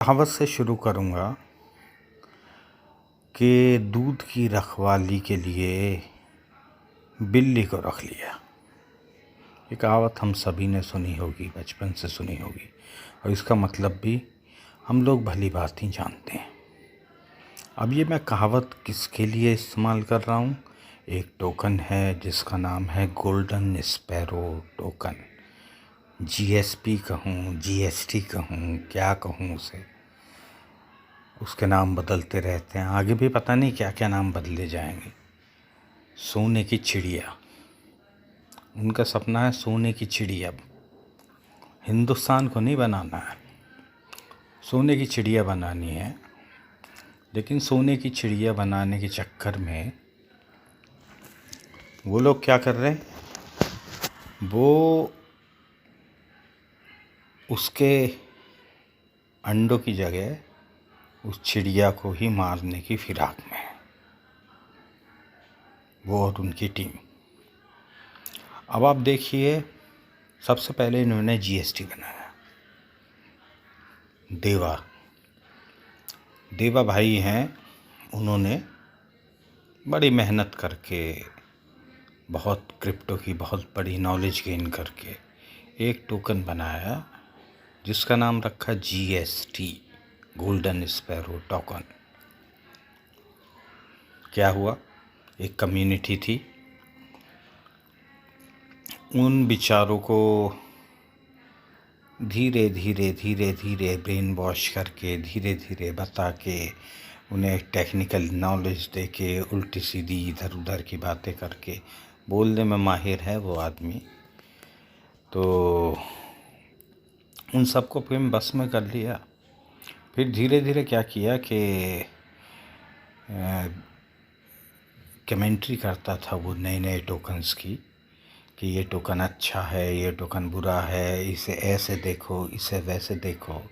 कहावत से शुरू करूँगा कि दूध की रखवाली के लिए बिल्ली को रख लिया। ये कहावत हम सभी ने सुनी होगी, बचपन से सुनी होगी, और इसका मतलब भी हम लोग भली भांति जानते हैं। अब ये मैं कहावत किसके लिए इस्तेमाल कर रहा हूँ? एक टोकन है जिसका नाम है गोल्डन स्पैरो टोकन। जीएसपी कहूँ, जीएसटी कहूँ, क्या कहूँ उसे, उसके नाम बदलते रहते हैं। आगे भी पता नहीं क्या क्या नाम बदले जाएंगे। सोने की चिड़िया, उनका सपना है सोने की चिड़िया। हिंदुस्तान को नहीं बनाना है, सोने की चिड़िया बनानी है। लेकिन सोने की चिड़िया बनाने के चक्कर में वो लोग क्या कर रहे हैं, वो उसके अंडों की जगह उस चिड़िया को ही मारने की फिराक में है, वो और उनकी टीम। अब आप देखिए, सबसे पहले इन्होंने जीएसटी बनाया। देवा भाई हैं, उन्होंने बड़ी मेहनत करके, बहुत क्रिप्टो की बहुत बड़ी नॉलेज गेन करके एक टोकन बनाया जिसका नाम रखा जीएसटी, गोल्डन स्पैरो टोकन। क्या हुआ, एक कम्युनिटी थी, उन बेचारों को धीरे धीरे ब्रेन वॉश करके, धीरे धीरे बता के, उन्हें टेक्निकल नॉलेज दे के, उल्टी सीधी इधर उधर की बातें करके, बोलने में माहिर है वो आदमी, तो उन सबको फिर बस में कर लिया। फिर धीरे धीरे क्या किया कि कमेंट्री करता था वो नए नए टोकन्स की, कि ये टोकन अच्छा है, ये टोकन बुरा है, इसे ऐसे देखो, इसे वैसे देखो।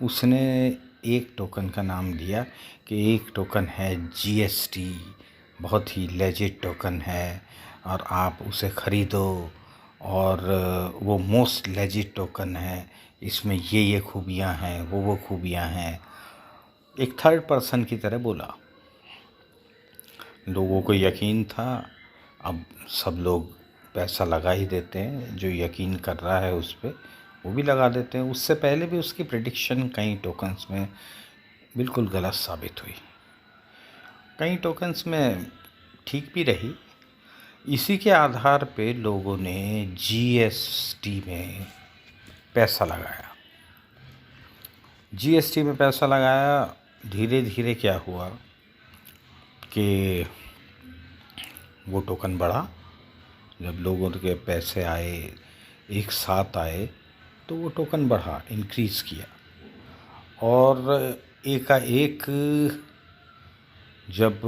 उसने एक टोकन का नाम दिया कि एक टोकन है जीएसटी, बहुत ही लेजिट टोकन है और आप उसे ख़रीदो, और वो मोस्ट लेजिट टोकन है, इसमें ये खूबियाँ हैं, वो खूबियाँ हैं। एक थर्ड पर्सन की तरह बोला, लोगों को यकीन था। अब सब लोग पैसा लगा ही देते हैं, जो यकीन कर रहा है उस पर वो भी लगा देते हैं। उससे पहले भी उसकी प्रेडिक्शन कई टोकन्स में बिल्कुल गलत साबित हुई, कई टोकन्स में ठीक भी रही। इसी के आधार पे लोगों ने जीएसटी में पैसा लगाया। जीएसटी में पैसा लगाया, धीरे धीरे क्या हुआ कि वो टोकन बढ़ा। जब लोगों के पैसे आए, एक साथ आए, तो वो टोकन बढ़ा, इंक्रीज़ किया। और एकाएक जब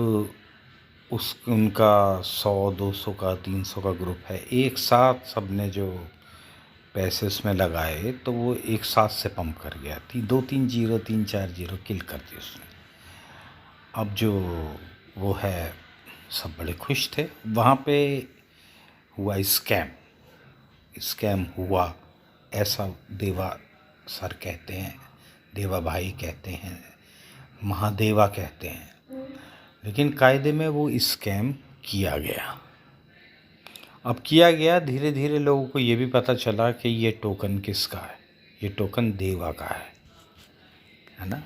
उनका 100-200 का 300 का ग्रुप है, एक साथ सब ने जो पैसे उसमें लगाए, तो वो एक साथ से पंप कर गया। 2-3 जीरो, 3-4 जीरो किल कर दी उसने। अब जो वो है, सब बड़े खुश थे। वहाँ पे हुआ स्कैम हुआ, ऐसा देवा सर कहते हैं, देवा भाई कहते हैं, महादेवा कहते हैं। लेकिन कायदे में वो स्कैम किया गया। अब किया गया, धीरे धीरे लोगों को ये भी पता चला कि ये टोकन किसका है, ये टोकन देवा का है ना।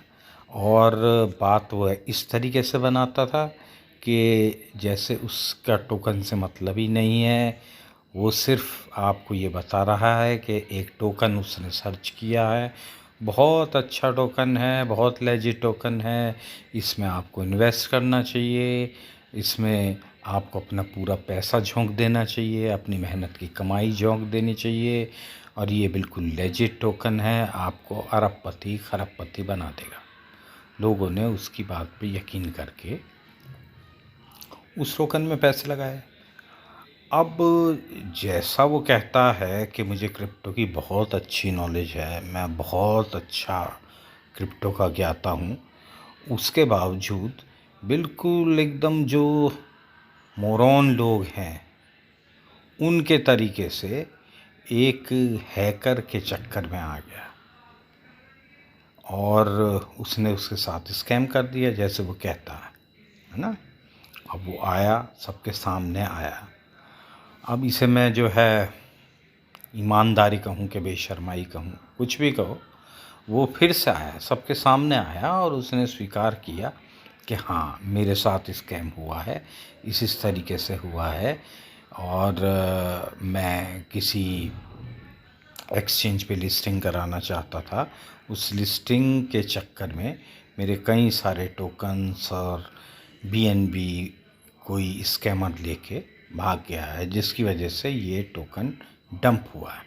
और बात वो इस तरीके से बनाता था कि जैसे उसका टोकन से मतलब ही नहीं है, वो सिर्फ आपको ये बता रहा है कि एक टोकन उसने सर्च किया है, बहुत अच्छा टोकन है, बहुत लेजिट टोकन है, इसमें आपको इन्वेस्ट करना चाहिए, इसमें आपको अपना पूरा पैसा झोंक देना चाहिए, अपनी मेहनत की कमाई झोंक देनी चाहिए, और ये बिल्कुल लेजिट टोकन है, आपको अरबपति खरबपति बना देगा। लोगों ने उसकी बात पे यकीन करके उस टोकन में पैसे लगाए। अब जैसा वो कहता है कि मुझे क्रिप्टो की बहुत अच्छी नॉलेज है, मैं बहुत अच्छा क्रिप्टो का ज्ञाता हूँ, उसके बावजूद बिल्कुल एकदम जो मोरॉन लोग हैं, उनके तरीके से एक हैकर के चक्कर में आ गया और उसने उसके साथ स्कैम कर दिया जैसे वो कहता है ना। अब वो आया, सबके सामने आया। अब इसे मैं जो है ईमानदारी कहूँ कि बेशर्माई कहूँ, कुछ भी कहो, वो फिर से आया, सबके सामने आया और उसने स्वीकार किया कि हाँ मेरे साथ स्कैम हुआ है, इस तरीके से हुआ है। और मैं किसी एक्सचेंज पे लिस्टिंग कराना चाहता था। उस लिस्टिंग के चक्कर में मेरे कई सारे टोकन्स और बीएनबी कोई स्कैमर लेके भाग गया है, जिसकी वजह से ये टोकन डंप हुआ है।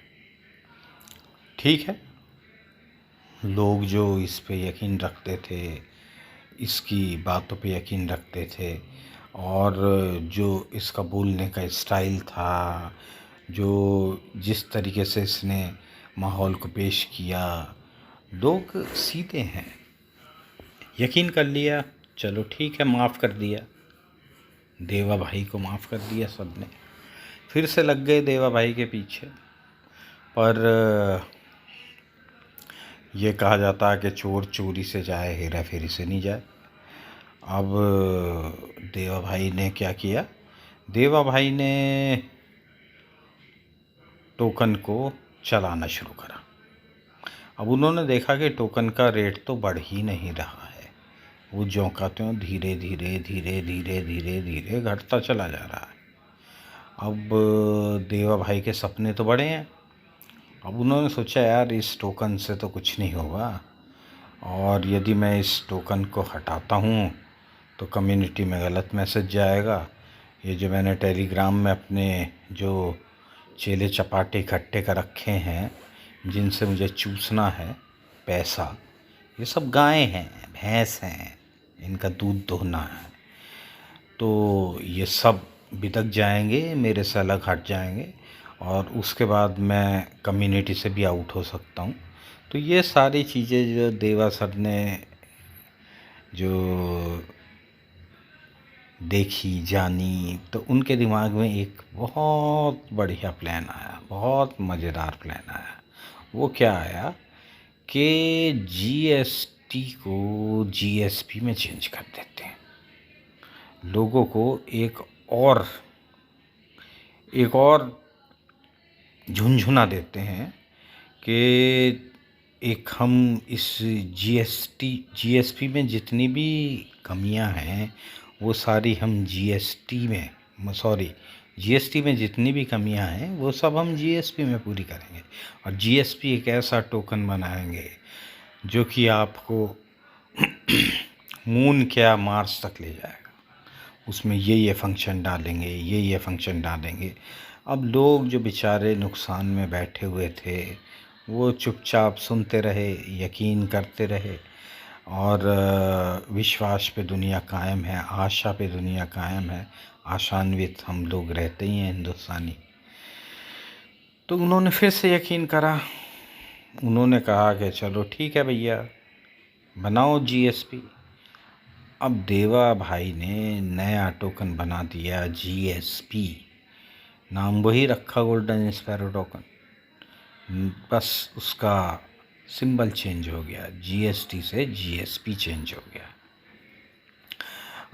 ठीक है, लोग जो इस पे यकीन रखते थे, इसकी बातों पे यकीन रखते थे, और जो इसका बोलने का स्टाइल था, जो जिस तरीके से इसने माहौल को पेश किया, लोग सीधे हैं, यकीन कर लिया। चलो ठीक है, माफ़ कर दिया, देवा भाई को माफ़ कर दिया सबने। फिर से लग गए देवा भाई के पीछे। पर ये कहा जाता है कि चोर चोरी से जाए, हेरा फेरी से नहीं जाए। अब देवा भाई ने क्या किया, देवा भाई ने टोकन को चलाना शुरू करा। अब उन्होंने देखा कि टोकन का रेट तो बढ़ ही नहीं रहा है, वो ज्यों का त्यों धीरे धीरे धीरे धीरे धीरे धीरे घटता चला जा रहा है। अब देवा भाई के सपने तो बड़े हैं। अब उन्होंने सोचा यार इस टोकन से तो कुछ नहीं होगा, और यदि मैं इस टोकन को हटाता हूँ तो कम्युनिटी में गलत मैसेज जाएगा। ये जो मैंने टेलीग्राम में अपने जो चेले चपाटे इकट्ठे कर रखे हैं, जिनसे मुझे चूसना है पैसा, ये सब गायें हैं, भैंस हैं, इनका दूध दोहना है, तो ये सब बिदक जाएंगे, मेरे से अलग हट जाएंगे, और उसके बाद मैं कम्युनिटी से भी आउट हो सकता हूँ। तो ये सारी चीज़ें जो देवा सर ने जो देखी जानी, तो उनके दिमाग में एक बहुत बढ़िया प्लान आया, बहुत मज़ेदार प्लान आया। वो क्या आया कि जीएसटी को जीएसपी में चेंज कर देते हैं, लोगों को एक और झुनझुना देते हैं कि एक हम इस जीएसपी में जितनी भी कमियां हैं वो सारी हम जीएसटी में जितनी भी कमियां हैं वो सब हम जीएसपी में पूरी करेंगे। और जीएसपी एक ऐसा टोकन बनाएंगे जो कि आपको मून क्या मार्स तक ले जाएगा। उसमें ये फंक्शन डालेंगे, ये फंक्शन डालेंगे। अब लोग जो बेचारे नुकसान में बैठे हुए थे वो चुपचाप सुनते रहे, यकीन करते रहे, और विश्वास पे दुनिया कायम है, आशा पे दुनिया कायम है। आशान्वित हम लोग रहते ही हैं हिंदुस्तानी। तो उन्होंने फिर से यकीन करा, उन्होंने कहा कि चलो ठीक है भैया, बनाओ जीएसपी। अब देवा भाई ने नया टोकन बना दिया जीएसपी, नाम वही रखा, गोल्डन स्पैरो टोकन, बस उसका सिंबल चेंज हो गया, जीएसटी से जीएसपी चेंज हो गया।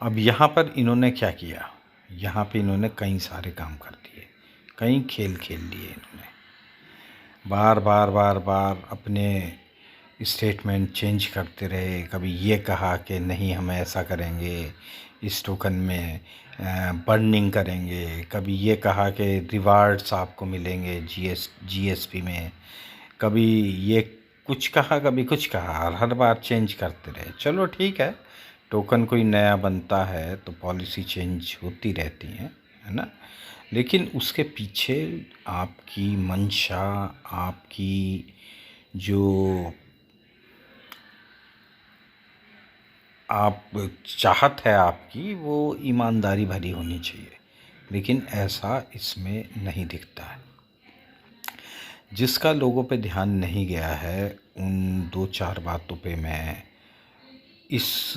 अब यहाँ पर इन्होंने क्या किया, यहाँ पे इन्होंने कई सारे काम कर दिए, कई खेल खेल लिए इन्होंने। बार बार बार बार अपने स्टेटमेंट चेंज करते रहे। कभी ये कहा कि नहीं हम ऐसा करेंगे, इस टोकन में बर्निंग करेंगे, कभी ये कहा कि रिवार्ड्स आपको मिलेंगे जीएसपी में, कभी ये कुछ कहा, कभी कुछ कहा, और हर बार चेंज करते रहे। चलो ठीक है, टोकन कोई नया बनता है तो पॉलिसी चेंज होती रहती है ना। लेकिन उसके पीछे आपकी मंशा, आपकी जो आप चाहत है आपकी, वो ईमानदारी भरी होनी चाहिए। लेकिन ऐसा इसमें नहीं दिखता है। जिसका लोगों पे ध्यान नहीं गया है, उन 2-4 बातों पे मैं इस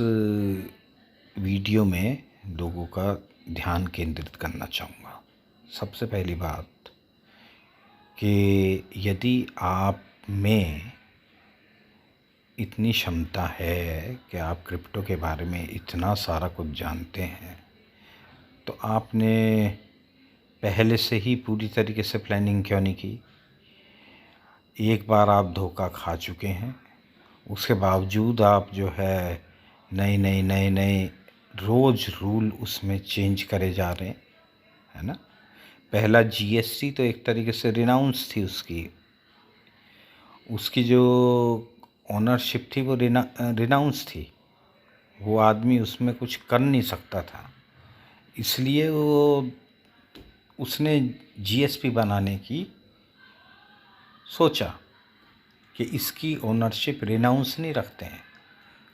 वीडियो में लोगों का ध्यान केंद्रित करना चाहूँगा। सबसे पहली बात कि यदि आप में इतनी क्षमता है कि आप क्रिप्टो के बारे में इतना सारा कुछ जानते हैं, तो आपने पहले से ही पूरी तरीके से प्लानिंग क्यों नहीं की? एक बार आप धोखा खा चुके हैं, उसके बावजूद आप जो है नए रोज़ रूल उसमें चेंज करे जा रहे हैं, है ना। पहला जीएसटी तो एक तरीके से रिनाउंस थी उसकी जो ओनरशिप थी वो रिनाउंस थी। वो आदमी उसमें कुछ कर नहीं सकता था, इसलिए उसने जीएसपी बनाने की सोचा कि इसकी ओनरशिप रिनाउंस नहीं रखते हैं,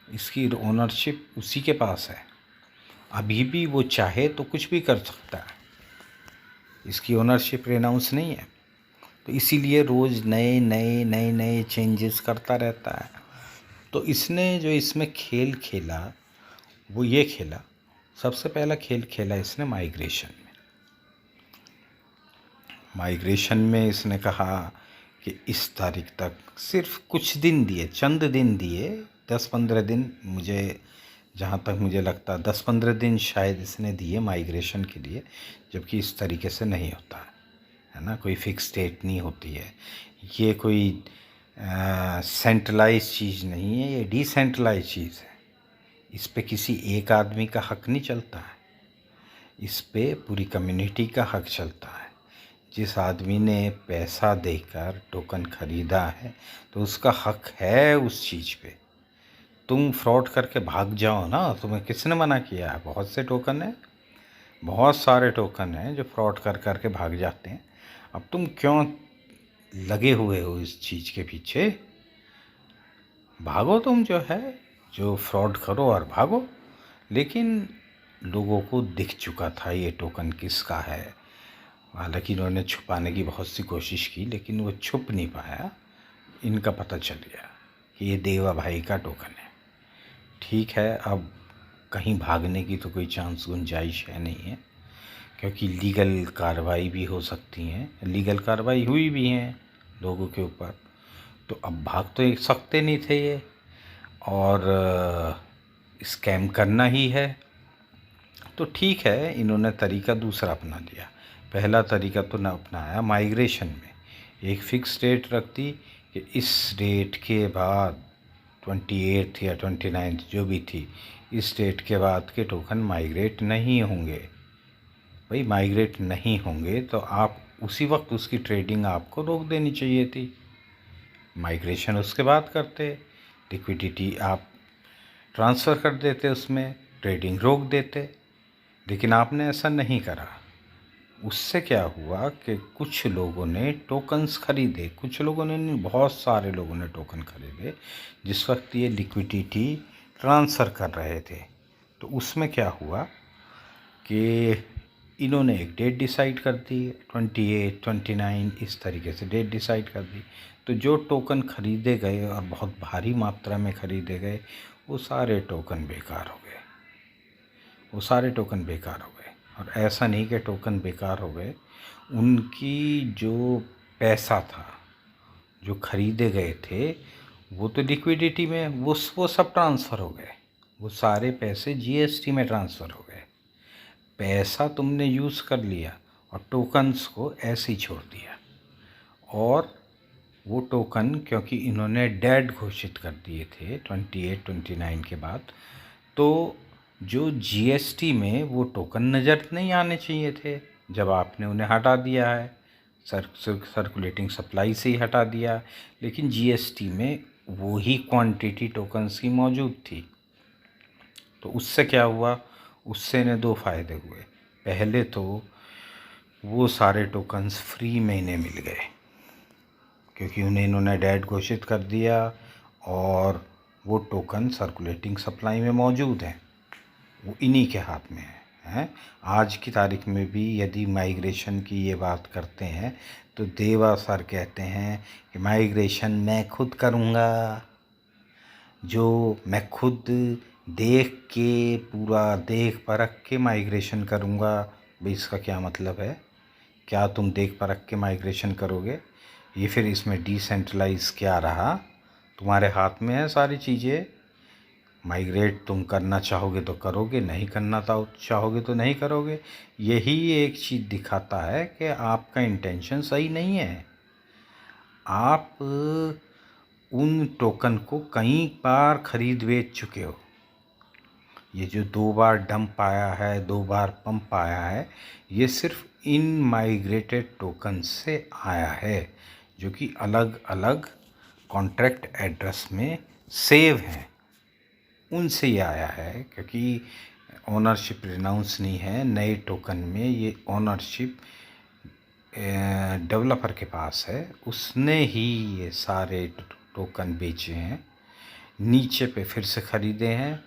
इसकी ओनरशिप उसी के पास है, अभी भी वो चाहे तो कुछ भी कर सकता है, इसकी ओनरशिप रिनाउंस नहीं है। तो इसीलिए रोज़ नए चेंजेस करता रहता है। तो इसने जो इसमें खेल खेला वो ये खेला, सबसे पहला खेल खेला इसने माइग्रेशन में इसने कहा कि इस तारीख तक सिर्फ कुछ दिन दिए, चंद दिन दिए, 10-15 दिन, मुझे जहाँ तक मुझे लगता 10-15 दिन शायद इसने दिए माइग्रेशन के लिए, जबकि इस तरीके से नहीं होता है ना। कोई फिक्स डेट नहीं होती है, ये कोई सेंट्रलाइज चीज़ नहीं है, ये डिसेंट्रलाइज चीज़ है। इस पे किसी एक आदमी का हक नहीं चलता है, इस पे पूरी कम्युनिटी का हक चलता है। जिस आदमी ने पैसा देकर टोकन ख़रीदा है तो उसका हक है उस चीज़ पे। तुम फ्रॉड करके भाग जाओ ना, तुम्हें किसने मना किया है? बहुत से टोकन हैं, बहुत सारे टोकन हैं जो फ्रॉड कर के भाग जाते हैं। अब तुम क्यों लगे हुए हो इस चीज़ के पीछे? भागो, तुम जो फ्रॉड करो और भागो। लेकिन लोगों को दिख चुका था ये टोकन किसका है। हालांकि इन्होंने छुपाने की बहुत सी कोशिश की, लेकिन वो छुप नहीं पाया। इनका पता चल गया कि ये देवा भाई का टोकन है। ठीक है, अब कहीं भागने की तो कोई गुंजाइश है नहीं है, क्योंकि लीगल कार्रवाई भी हो सकती है, लीगल कार्रवाई हुई भी हैं लोगों के ऊपर। तो अब भाग तो एक सकते नहीं थे ये, और स्कैम करना ही है। तो ठीक है, इन्होंने तरीका दूसरा अपना लिया। पहला तरीका तो न अपनाया माइग्रेशन में, एक फ़िक्स डेट रख दी कि इस डेट के बाद 28 या 29 जो भी थी, इस डेट के बाद के टोकन माइग्रेट नहीं होंगे। भाई माइग्रेट नहीं होंगे तो आप उसी वक्त उसकी ट्रेडिंग आपको रोक देनी चाहिए थी। माइग्रेशन उसके बाद करते, लिक्विडिटी आप ट्रांसफ़र कर देते, उसमें ट्रेडिंग रोक देते, लेकिन आपने ऐसा नहीं करा। उससे क्या हुआ कि कुछ लोगों ने टोकन्स ख़रीदे, कुछ लोगों ने नहीं, बहुत सारे लोगों ने टोकन ख़रीदे जिस वक्त ये लिक्विडिटी ट्रांसफ़र कर रहे थे। तो उसमें क्या हुआ कि इन्होंने एक डेट डिसाइड कर दी, 28, 29 इस तरीके से डेट डिसाइड कर दी। तो जो टोकन ख़रीदे गए और बहुत भारी मात्रा में ख़रीदे गए, वो सारे टोकन बेकार हो गए, वो सारे टोकन बेकार हो गए। और ऐसा नहीं कि टोकन बेकार हो गए, उनकी जो पैसा था जो ख़रीदे गए थे वो तो लिक्विडिटी में वो सब ट्रांसफ़र हो गए, वो सारे पैसे जीएसटी में ट्रांसफ़र हो गए। पैसा तुमने यूज़ कर लिया और टोकन्स को ऐसे ही छोड़ दिया। और वो टोकन क्योंकि इन्होंने डेड घोषित कर दिए थे 28-29 के बाद, तो जो जीएसटी में वो टोकन नज़र नहीं आने चाहिए थे, जब आपने उन्हें हटा दिया है, सर्कुलेटिंग सप्लाई से ही हटा दिया, लेकिन जीएसटी में वो ही क्वांटिटी टोकन्स की मौजूद थी। तो उससे क्या हुआ, उससे ने दो फ़ायदे हुए। पहले तो वो सारे टोकन्स फ्री में इन्हें मिल गए, क्योंकि इन्होंने डेड घोषित कर दिया और वो टोकन सर्कुलेटिंग सप्लाई में मौजूद हैं, वो इन्हीं के हाथ में हैं। आज की तारीख में भी यदि माइग्रेशन की ये बात करते हैं तो देवा सर कहते हैं कि माइग्रेशन मैं खुद करूँगा, जो मैं खुद देख के पूरा देख परख के माइग्रेशन करूँगा। भाई इसका क्या मतलब है? क्या तुम देख परख के माइग्रेशन करोगे? ये फिर इसमें डिसेंट्रलाइज क्या रहा? तुम्हारे हाथ में है सारी चीज़ें। माइग्रेट तुम करना चाहोगे तो करोगे, नहीं करना चाहोगे तो नहीं करोगे। यही एक चीज़ दिखाता है कि आपका इंटेंशन सही नहीं है। आप उन टोकन को कई बार खरीद बेच चुके हो। ये जो 2 बार डंप आया है, 2 बार पंप आया है, ये सिर्फ इन माइग्रेटेड टोकन से आया है, जो कि अलग अलग कॉन्ट्रैक्ट एड्रेस में सेव हैं, उनसे ये आया है। क्योंकि ओनरशिप रिनाउंस नहीं है नए टोकन में, ये ओनरशिप डेवलपर के पास है, उसने ही ये सारे टोकन बेचे हैं, नीचे पे फिर से ख़रीदे हैं,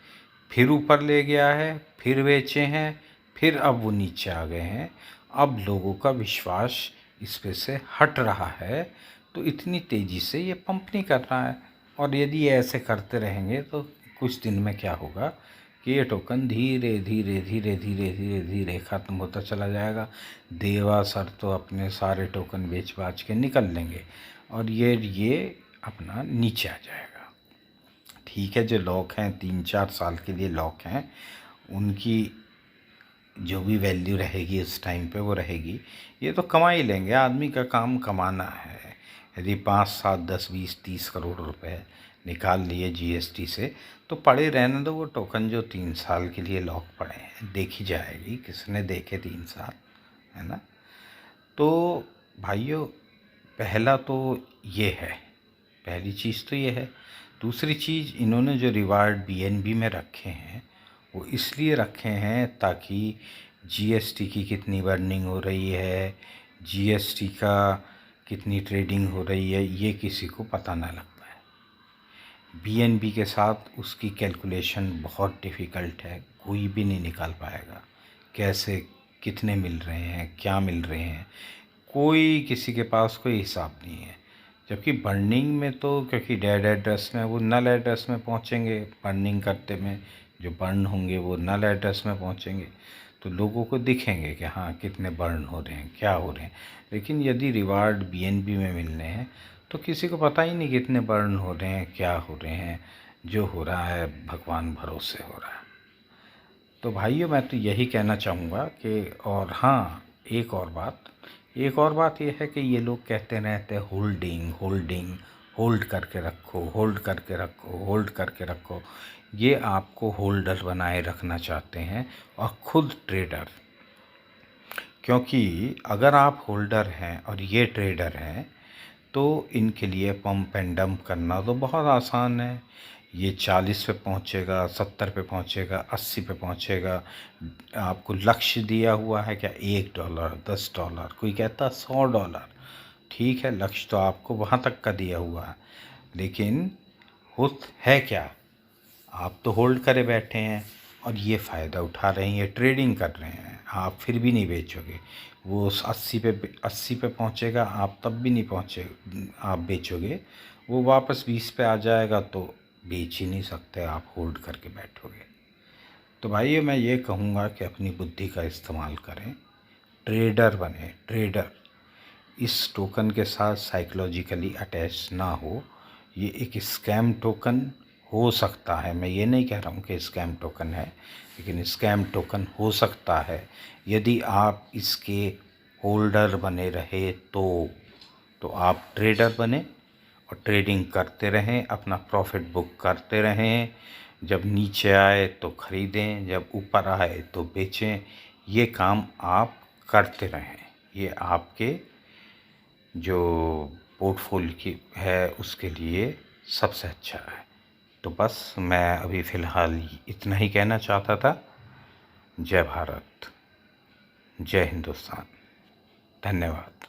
फिर ऊपर ले गया है, फिर बेचे हैं, फिर अब वो नीचे आ गए हैं। अब लोगों का विश्वास इस पे से हट रहा है, तो इतनी तेज़ी से ये पंप नहीं कर रहा है। और यदि ऐसे करते रहेंगे तो कुछ दिन में क्या होगा कि ये टोकन धीरे धीरे धीरे धीरे धीरे धीरे ख़त्म होता चला जाएगा। देवा सर तो अपने सारे टोकन बेच बाच के निकल लेंगे और ये अपना नीचे आ जाएगा। ठीक है, जो लॉक हैं 3-4 साल के लिए लॉक हैं, उनकी जो भी वैल्यू रहेगी उस टाइम पे वो रहेगी। ये तो कमा ही लेंगे, आदमी का काम कमाना है। यदि 5, 7, 10, 20, 30 करोड़ रुपए निकाल लिए जीएसटी से, तो पड़े रहने दो वो टोकन जो 3 साल के लिए लॉक पड़े हैं। देखी जाएगी, किसने देखे 3 साल, है ना। तो भाइयों, पहला तो ये है, पहली चीज़ तो ये है। दूसरी चीज़, इन्होंने जो रिवार्ड बीएनबी में रखे हैं वो इसलिए रखे हैं ताकि जीएसटी की कितनी बर्निंग हो रही है, जीएसटी का कितनी ट्रेडिंग हो रही है, ये किसी को पता ना लग पाए। बीएनबी के साथ उसकी कैलकुलेशन बहुत डिफ़िकल्ट है, कोई भी नहीं निकाल पाएगा कैसे कितने मिल रहे हैं, क्या मिल रहे हैं, कोई किसी के पास कोई हिसाब नहीं है। जबकि बर्निंग में तो, क्योंकि डेड एड्रेस में वो नल एड्रेस में पहुंचेंगे, बर्निंग करते में जो बर्न होंगे वो नल एड्रेस में पहुंचेंगे, तो लोगों को दिखेंगे कि हाँ कितने बर्न हो रहे हैं, क्या हो रहे हैं। लेकिन यदि रिवार्ड बीएनबी में मिलने हैं तो किसी को पता ही नहीं कितने बर्न हो रहे हैं, क्या हो रहे हैं। जो हो रहा है भगवान भरोसे हो रहा है। तो भाइयों, मैं तो यही कहना चाहूँगा कि, और हाँ, एक और बात यह है कि ये लोग कहते रहते हैं होल्डिंग होल्डिंग, होल्ड करके रखो, होल्ड करके रखो, होल्ड करके रखो। ये आपको होल्डर बनाए रखना चाहते हैं और खुद ट्रेडर। क्योंकि अगर आप होल्डर हैं और ये ट्रेडर हैं तो इनके लिए पंप एंड डंप करना तो बहुत आसान है। ये 40 पे पहुंचेगा, 70 पे पहुंचेगा, 80 पे पहुंचेगा। आपको लक्ष्य दिया हुआ है क्या? $1, $10, कोई कहता $100। ठीक है, लक्ष्य तो आपको वहाँ तक का दिया हुआ है, लेकिन होता है क्या, आप तो होल्ड करे बैठे हैं और ये फ़ायदा उठा रहे हैं, ये ट्रेडिंग कर रहे हैं। आप फिर भी नहीं बेचोगे। वो 80 पे पहुंचेगा, आप तब भी नहीं पहुंचे, आप बेचोगे। वो वापस 20 पे आ जाएगा तो बेच ही नहीं सकते, आप होल्ड करके बैठोगे। तो भाई मैं ये कहूँगा कि अपनी बुद्धि का इस्तेमाल करें, ट्रेडर बने, ट्रेडर। इस टोकन के साथ साइकोलॉजिकली अटैच ना हो। ये एक स्कैम टोकन हो सकता है, मैं ये नहीं कह रहा हूँ कि स्कैम टोकन है, लेकिन स्कैम टोकन हो सकता है यदि आप इसके होल्डर बने रहे तो आप ट्रेडर बने और ट्रेडिंग करते रहें, अपना प्रॉफिट बुक करते रहें। जब नीचे आए तो ख़रीदें, जब ऊपर आए तो बेचें। ये काम आप करते रहें, ये आपके जो पोर्टफोलियो की है उसके लिए सबसे अच्छा है। तो बस मैं अभी फ़िलहाल इतना ही कहना चाहता था। जय भारत, जय हिंदुस्तान, धन्यवाद।